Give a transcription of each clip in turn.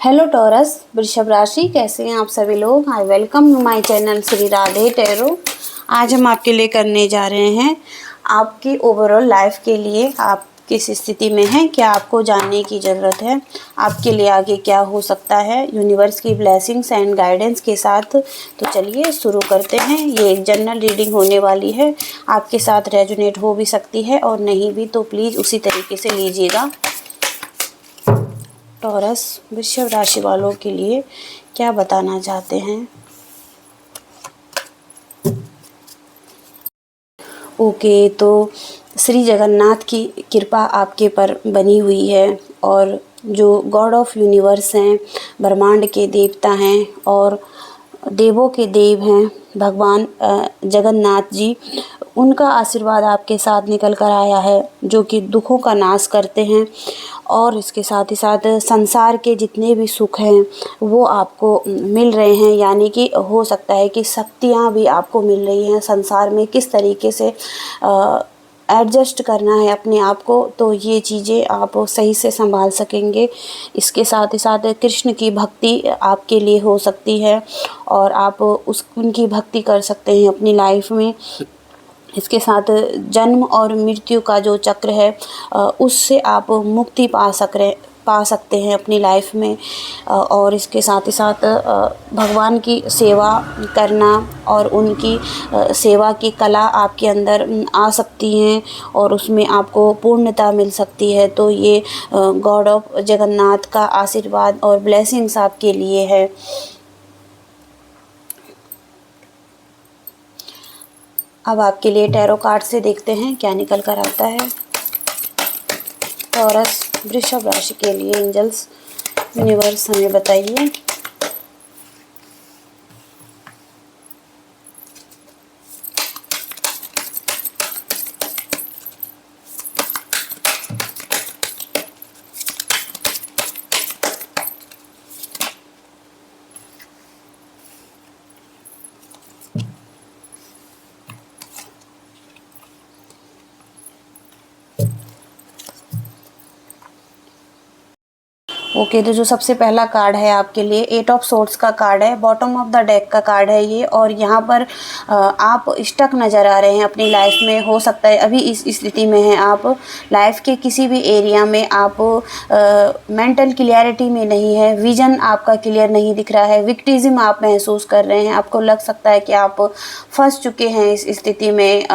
Hello taurus वृषभ राशि, कैसे हैं आप सभी लोग। I welcome to my channel Shri Radhe tarot. आज हम आपके लिए करने जा रहे हैं आपकी ओवरऑल लाइफ के लिए आप किस स्थिति में हैं, क्या आपको जानने की ज़रूरत है, आपके लिए आगे क्या हो सकता है यूनिवर्स की ब्लेसिंग्स एंड गाइडेंस के साथ। तो चलिए शुरू करते हैं। ये एक जनरल रीडिंग होने वाली है, आपके साथ रेजोनेट हो भी सकती है और नहीं भी, तो प्लीज़ उसी तरीके से लीजिएगा। टॉरस वृषभ राशि वालों के लिए क्या बताना चाहते हैं। ओके, तो श्री जगन्नाथ की कृपा आपके पर बनी हुई है और जो गॉड ऑफ यूनिवर्स हैं, ब्रह्मांड के देवता हैं और देवों के देव हैं भगवान जगन्नाथ जी, उनका आशीर्वाद आपके साथ निकल कर आया है, जो कि दुखों का नाश करते हैं। और इसके साथ ही साथ संसार के जितने भी सुख हैं वो आपको मिल रहे हैं, यानी कि हो सकता है कि शक्तियाँ भी आपको मिल रही हैं संसार में, किस तरीके से एडजस्ट करना है अपने आप को, तो ये चीज़ें आप सही से संभाल सकेंगे। इसके साथ ही साथ कृष्ण की भक्ति आपके लिए हो सकती है और आप उनकी भक्ति कर सकते हैं अपनी लाइफ में। इसके साथ जन्म और मृत्यु का जो चक्र है उससे आप मुक्ति पा सकते हैं अपनी लाइफ में। और इसके साथ ही साथ भगवान की सेवा करना और उनकी सेवा की कला आपके अंदर आ सकती हैं और उसमें आपको पूर्णता मिल सकती है। तो ये गॉड ऑफ जगन्नाथ का आशीर्वाद और ब्लेसिंग्स आपके लिए है। अब आपके लिए टैरो कार्ड से देखते हैं क्या निकल कर आता है। टॉरस वृषभ राशि के लिए एंजल्स यूनिवर्स हमें बताइए। ओके, तो जो सबसे पहला कार्ड है आपके लिए 8 ऑफ सोर्ड्स का कार्ड है, बॉटम ऑफ द डेक का कार्ड है ये। और यहाँ पर आप स्टक नज़र आ रहे हैं अपनी लाइफ में। हो सकता है अभी इस स्थिति में हैं आप, लाइफ के किसी भी एरिया में आप मेंटल क्लियरिटी में नहीं है, विजन आपका क्लियर नहीं दिख रहा है, विक्टिज्म आप महसूस कर रहे हैं। आपको लग सकता है कि आप फंस चुके हैं इस स्थिति में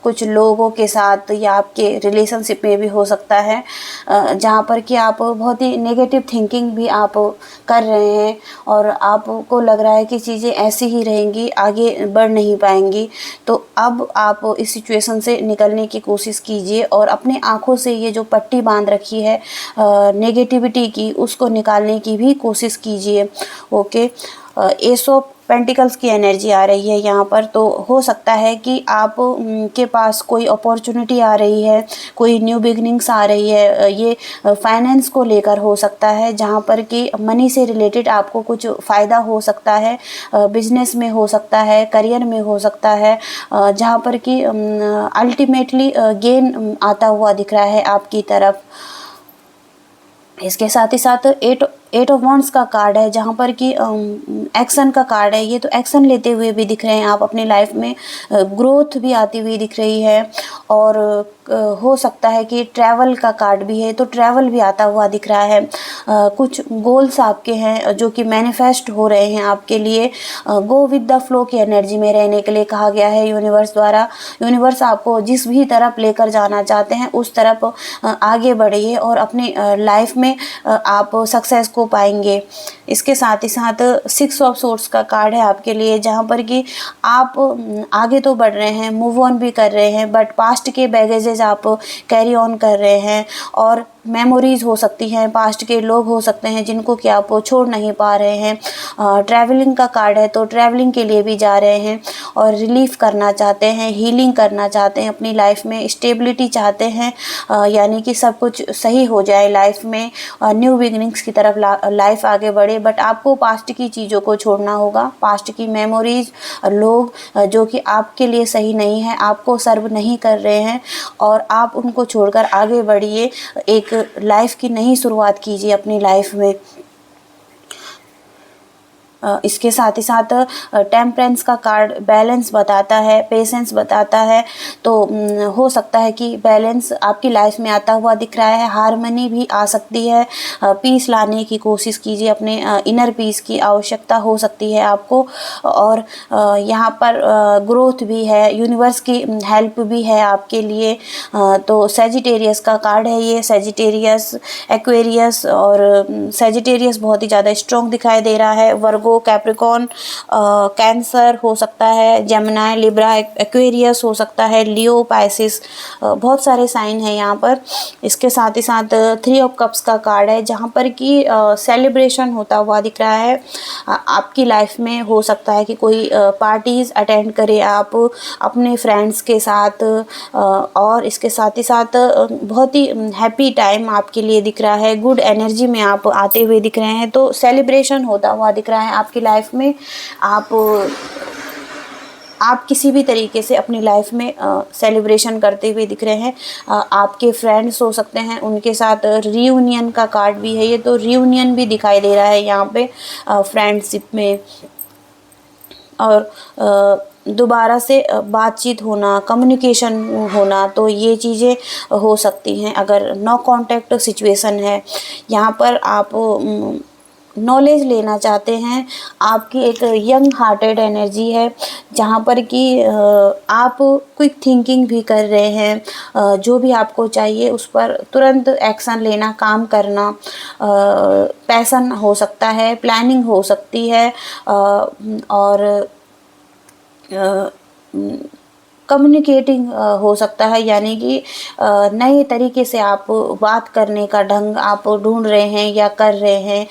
कुछ लोगों के साथ, या आपके रिलेशनशिप में भी हो सकता है जहाँ पर कि आप बहुत ही नेगेटिव थिंकिंग भी आप कर रहे हैं और आपको लग रहा है कि चीज़ें ऐसी ही रहेंगी, आगे बढ़ नहीं पाएंगी। तो अब आप इस सिचुएशन से निकलने की कोशिश कीजिए और अपने आँखों से ये जो पट्टी बांध रखी है नेगेटिविटी की, उसको निकालने की भी कोशिश कीजिए। ओके, एस ऑफ पेंटिकल्स की एनर्जी आ रही है यहाँ पर। तो हो सकता है कि आप के पास कोई अपॉर्चुनिटी आ रही है, कोई न्यू बिगनिंग्स आ रही है, ये फाइनेंस को लेकर हो सकता है, जहाँ पर कि मनी से रिलेटेड आपको कुछ फ़ायदा हो सकता है, बिजनेस में हो सकता है, करियर में हो सकता है, जहाँ पर कि अल्टीमेटली गेन आता हुआ दिख रहा है आपकी तरफ। इसके साथ ही साथ एट ऑफ वॉन्ड्स का कार्ड है, जहाँ पर कि एक्शन का कार्ड है ये। तो एक्शन लेते हुए भी दिख रहे हैं आप अपनी लाइफ में, ग्रोथ भी आती हुई दिख रही है। और हो सकता है कि ट्रैवल का कार्ड भी है, तो ट्रैवल भी आता हुआ दिख रहा है। कुछ गोल्स आपके हैं जो कि मैनिफेस्ट हो रहे हैं आपके लिए। गो विद द फ्लो की एनर्जी में रहने के लिए कहा गया है यूनिवर्स द्वारा। यूनिवर्स आपको जिस भी तरफ लेकर जाना चाहते हैं उस तरफ आगे बढ़िए और अपनी लाइफ में आप सक्सेस को पाएंगे। इसके साथ ही साथ 6 ऑफ सोर्ड्स का कार्ड है आपके लिए, जहाँ पर कि आप आगे तो बढ़ रहे हैं, मूव ऑन भी कर रहे हैं, बट पास्ट के बैगेजेस आप कैरी ऑन कर रहे हैं और मेमोरीज हो सकती हैं, पास्ट के लोग हो सकते हैं जिनको कि आप छोड़ नहीं पा रहे हैं। ट्रैवलिंग का कार्ड है, तो ट्रैवलिंग के लिए भी जा रहे हैं और रिलीफ करना चाहते हैं, हीलिंग करना चाहते हैं, अपनी लाइफ में स्टेबिलिटी चाहते हैं, यानी कि सब कुछ सही हो जाए लाइफ में, न्यू बिगनिंग्स की तरफ लाइफ आगे बढ़े। बट आपको पास्ट की चीज़ों को छोड़ना होगा, पास्ट की मेमोरीज, लोग जो कि आपके लिए सही नहीं है, आपको सर्व नहीं कर रहे हैं, और आप उनको छोड़कर आगे बढ़िए, एक लाइफ की नई शुरुआत कीजिए अपनी लाइफ में। इसके साथ ही साथ टेम्परेंस का कार्ड बैलेंस बताता है, पेशेंस बताता है। तो हो सकता है कि बैलेंस आपकी लाइफ में आता हुआ दिख रहा है, हार्मनी भी आ सकती है। पीस लाने की कोशिश कीजिए, अपने इनर पीस की आवश्यकता हो सकती है आपको। और यहाँ पर ग्रोथ भी है, यूनिवर्स की हेल्प भी है आपके लिए। तो सैजिटेरियस का कार्ड है ये, सैजिटेरियस, एक्वेरियस, और सैजिटेरियस बहुत ही ज़्यादा स्ट्रॉन्ग दिखाई दे रहा है। वर्गो, कैप्रिकॉर्न, कैंसर हो सकता है, जेमिनी, लिब्रा, एक्वेरियस हो सकता है, लियो, पाइसिस, बहुत सारे साइन हैं यहाँ पर। इसके साथ ही साथ 3 ऑफ कप्स का कार्ड है, जहाँ पर कि सेलिब्रेशन होता हुआ दिख रहा है आपकी लाइफ में। हो सकता है कि कोई पार्टीज़ अटेंड करें आप अपने फ्रेंड्स के साथ, और इसके साथ ही साथ बहुत ही हैप्पी टाइम आपके लिए दिख रहा है। गुड एनर्जी में आप आते हुए दिख रहे हैं, तो सेलिब्रेशन होता हुआ दिख रहा है आपकी लाइफ में। आप किसी भी तरीके से अपनी लाइफ में सेलिब्रेशन करते हुए दिख रहे हैं। आपके फ्रेंड्स हो सकते हैं, उनके साथ रियूनियन का कार्ड भी है ये, तो रियूनियन भी दिखाई दे रहा है यहाँ पे फ्रेंडशिप में। और दोबारा से बातचीत होना, कम्युनिकेशन होना, तो ये चीज़ें हो सकती हैं अगर नो कांटेक्ट सिचुएशन है। यहाँ पर आप नॉलेज लेना चाहते हैं, आपकी एक यंग हार्टेड एनर्जी है, जहाँ पर कि आप क्विक थिंकिंग भी कर रहे हैं। जो भी आपको चाहिए उस पर तुरंत एक्शन लेना, काम करना, पैशन हो सकता है, प्लानिंग हो सकती है, और कम्युनिकेटिंग हो सकता है। यानी कि नए तरीके से आप बात करने का ढंग आप ढूंढ रहे हैं या कर रहे हैं,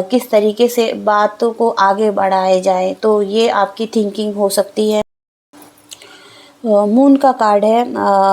किस तरीके से बातों को आगे बढ़ाया जाए, तो ये आपकी थिंकिंग हो सकती है। मून का कार्ड है।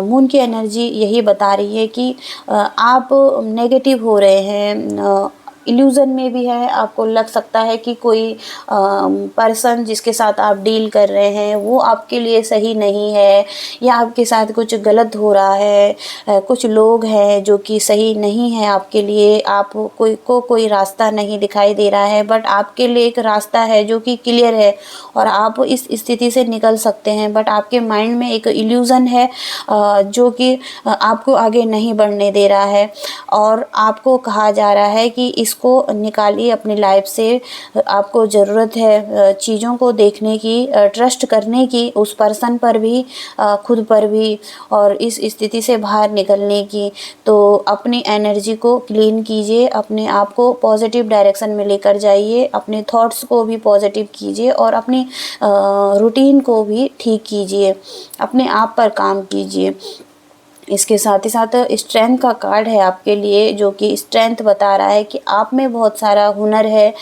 मून की एनर्जी यही बता रही है कि आप नेगेटिव हो रहे हैं, इल्यूज़न में भी है। आपको लग सकता है कि कोई पर्सन जिसके साथ आप डील कर रहे हैं वो आपके लिए सही नहीं है, या आपके साथ कुछ गलत हो रहा है। कुछ लोग हैं जो कि सही नहीं है आपके लिए, आप कोई रास्ता नहीं दिखाई दे रहा है, बट आपके लिए एक रास्ता है जो कि क्लियर है और आप इस स्थिति से निकल सकते हैं। बट आपके माइंड में एक इल्यूज़न है जो कि आपको आगे नहीं बढ़ने दे रहा है, और आपको कहा जा रहा है कि इसको निकालिए अपनी लाइफ से। आपको ज़रूरत है चीज़ों को देखने की, ट्रस्ट करने की, उस पर्सन पर भी, खुद पर भी, और इस स्थिति से बाहर निकलने की। तो अपनी एनर्जी को क्लीन कीजिए, अपने आप को पॉजिटिव डायरेक्शन में लेकर जाइए, अपने थॉट्स को भी पॉजिटिव कीजिए, और अपनी रूटीन को भी ठीक कीजिए, अपने आप पर काम कीजिए। इसके साथ ही साथ स्ट्रेंथ का कार्ड है आपके लिए, जो कि स्ट्रेंथ बता रहा है कि आप में बहुत सारा हुनर है,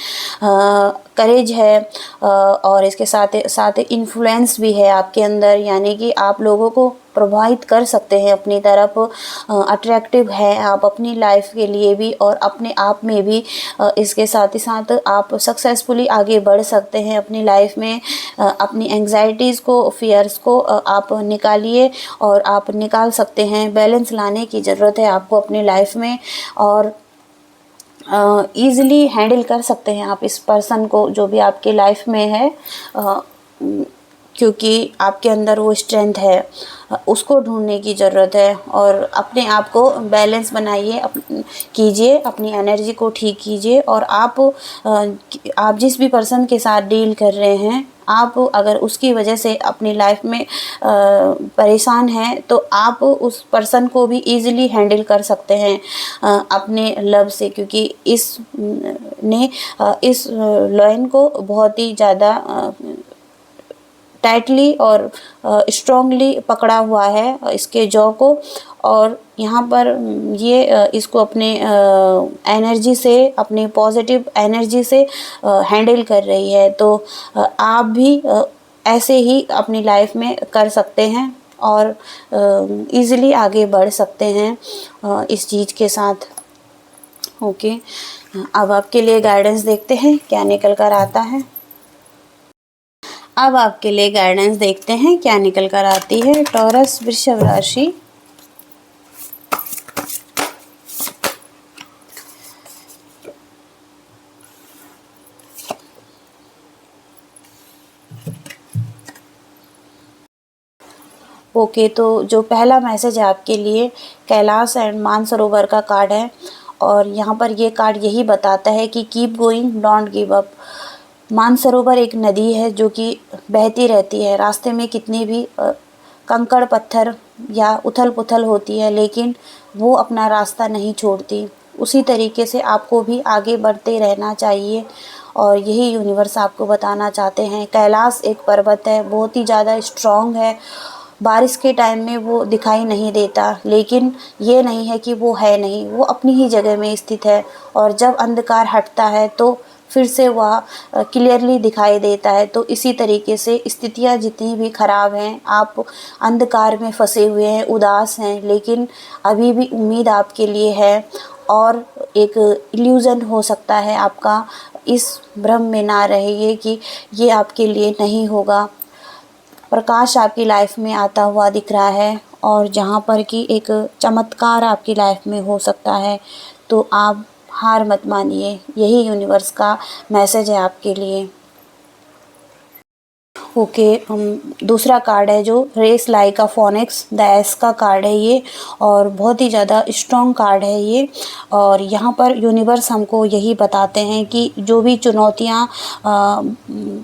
करेज है, और इसके साथ साथ इन्फ्लुएंस भी है आपके अंदर। यानी कि आप लोगों को प्रभावित कर सकते हैं अपनी तरफ, अट्रैक्टिव है आप अपनी लाइफ के लिए भी और अपने आप में भी। इसके साथ ही साथ आप सक्सेसफुली आगे बढ़ सकते हैं अपनी लाइफ में। अपनी एंग्जाइटीज़ को, फियर्स को आप निकालिए, और आप निकाल सकते हैं। बैलेंस लाने की ज़रूरत है आपको अपनी लाइफ में, और ईज़िली हैंडल कर सकते हैं आप इस पर्सन को जो भी आपकी लाइफ में है, क्योंकि आपके अंदर वो स्ट्रेंथ है। उसको ढूंढने की ज़रूरत है, और अपने आप को बैलेंस बनाइए, कीजिए, अपनी एनर्जी को ठीक कीजिए। और आप जिस भी पर्सन के साथ डील कर रहे हैं, आप अगर उसकी वजह से अपनी लाइफ में परेशान हैं, तो आप उस पर्सन को भी ईज़िली हैंडल कर सकते हैं अपने लव से, क्योंकि इस लाइन को बहुत ही ज़्यादा टाइटली और स्ट्रॉन्गली पकड़ा हुआ है इसके जॉ को, और यहाँ पर ये इसको अपने एनर्जी से, अपनी पॉजिटिव एनर्जी से हैंडल कर रही है। तो आप भी ऐसे ही अपनी लाइफ में कर सकते हैं, और इजीली आगे बढ़ सकते हैं इस चीज़ के साथ। ओके, अब आपके लिए गाइडेंस देखते हैं क्या निकल कर आता है। अब आपके लिए गाइडेंस देखते हैं क्या निकल कर आती है। टॉरस वृषभ राशि, ओके, तो जो पहला मैसेज है आपके लिए कैलाश एंड मानसरोवर का कार्ड है और यहाँ पर ये कार्ड यही बताता है कि keep going, don't give up. Mansarovar एक नदी है जो कि बहती रहती है। रास्ते में कितनी भी कंकड़ पत्थर या उथल पुथल होती है, लेकिन वो अपना रास्ता नहीं छोड़ती। उसी तरीके से आपको भी आगे बढ़ते रहना चाहिए और यही यूनिवर्स आपको बताना चाहते हैं। कैलाश एक पर्वत है, बहुत ही ज़्यादा स्ट्रॉन्ग है। बारिश के टाइम में वो दिखाई नहीं देता, लेकिन ये नहीं है कि वो है नहीं, वो अपनी ही जगह में स्थित है और जब अंधकार हटता है तो फिर से वह क्लियरली दिखाई देता है। तो इसी तरीके से स्थितियाँ जितनी भी ख़राब हैं, आप अंधकार में फंसे हुए हैं, उदास हैं, लेकिन अभी भी उम्मीद आपके लिए है और एक इल्यूज़न हो सकता है आपका। इस भ्रम में ना रहिए कि ये आपके लिए नहीं होगा। प्रकाश आपकी लाइफ में आता हुआ दिख रहा है और जहाँ पर कि एक चमत्कार आपकी लाइफ में हो सकता है, तो आप हार मत मानिए। यही यूनिवर्स का मैसेज है आपके लिए। ओके, दूसरा कार्ड है जो race like a phoenix, the ace का कार्ड है ये और बहुत ही ज़्यादा स्ट्रॉन्ग कार्ड है ये। और यहाँ पर यूनिवर्स हमको यही बताते हैं कि जो भी चुनौतियाँ,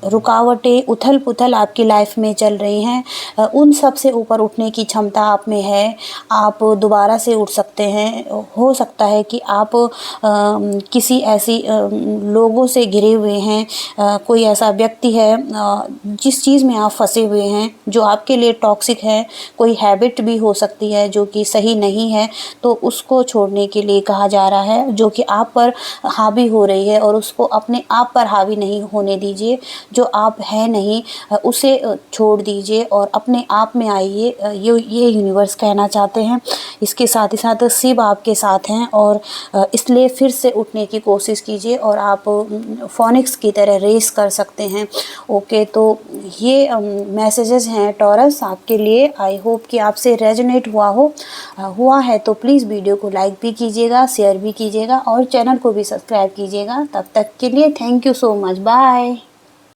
रुकावटें, उथल पुथल आपकी लाइफ में चल रही हैं, उन सब से ऊपर उठने की क्षमता आप में है। आप दोबारा से उठ सकते हैं। हो सकता है कि आप किसी ऐसी लोगों से घिरे हुए हैं, कोई ऐसा व्यक्ति है जिस चीज़ में आप फंसे हुए हैं जो आपके लिए टॉक्सिक है। कोई हैबिट भी हो सकती है जो कि सही नहीं है, तो उसको छोड़ने के लिए कहा जा रहा है, जो कि आप पर हावी हो रही है और उसको अपने आप पर हावी नहीं होने दीजिए। जो आप है नहीं उसे छोड़ दीजिए और अपने आप में आइए, ये यूनिवर्स कहना चाहते हैं। इसके साथ ही साथ शिव आपके साथ हैं और इसलिए फिर से उठने की कोशिश कीजिए और आप फोनिक्स की तरह रेस कर सकते हैं। ओके, तो ये मैसेजेस हैं टॉरस आपके लिए। आई होप कि आपसे रेजोनेट हुआ है तो प्लीज़ वीडियो को लाइक भी कीजिएगा, शेयर भी कीजिएगा और चैनल को भी सब्सक्राइब कीजिएगा। तब तक के लिए thank you so much, bye.